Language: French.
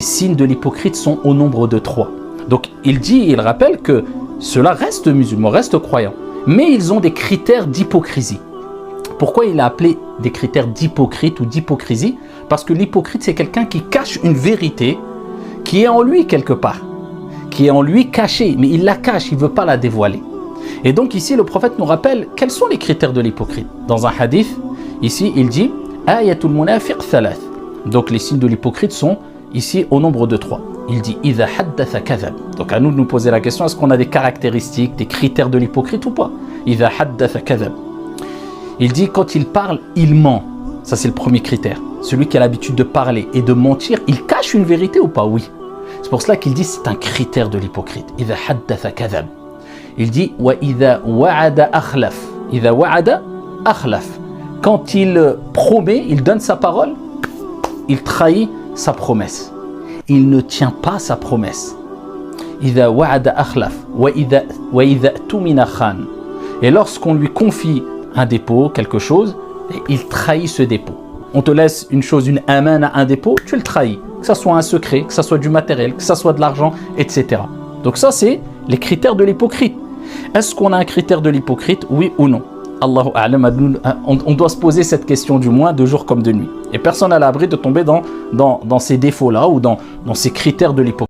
Les signes de l'hypocrite sont au nombre de 3. Donc il rappelle que ceux-là restent musulmans, restent croyants, mais ils ont des critères d'hypocrisie. Pourquoi il a appelé des critères d'hypocrite ou d'hypocrisie? Parce que l'hypocrite, c'est quelqu'un qui cache une vérité qui est en lui quelque part, qui est en lui cachée, mais il la cache, il ne veut pas la dévoiler. Et donc ici, le prophète nous rappelle quels sont les critères de l'hypocrite. Dans un hadith, ici, il dit « Ayatul munafiq thalath ». Donc les signes de l'hypocrite sont ici au nombre de 3. Il dit « Idha haddatha kadhab ». Donc à nous de nous poser la question, est-ce qu'on a des caractéristiques, des critères de l'hypocrite ou pas? « Idha haddatha kadhab ». Il dit quand il parle, il ment. Ça c'est le premier critère. Celui qui a l'habitude de parler et de mentir, il cache une vérité ou pas? Oui. C'est pour cela qu'il dit c'est un critère de l'hypocrite. « Idha haddatha kadhab ». Il dit « Wa idha wa'ada akhlaf ». « Idha wa'ada akhlaf ». Quand il promet, il donne sa parole, il trahit sa promesse. Il ne tient pas sa promesse. Idha wa'ada akhlaf wa idha tumina khan. Et lorsqu'on lui confie un dépôt, quelque chose, il trahit ce dépôt. On te laisse une chose, une amana, un dépôt, tu le trahis. Que ça soit un secret, que ça soit du matériel, que ça soit de l'argent, etc. Donc ça, c'est les critères de l'hypocrite. Est-ce qu'on a un critère de l'hypocrite, oui ou non? Allahu a'lam, on doit se poser cette question du moins de jour comme de nuit. Et personne n'a l'abri de tomber dans ces défauts-là ou dans ces critères de l'hypocrite.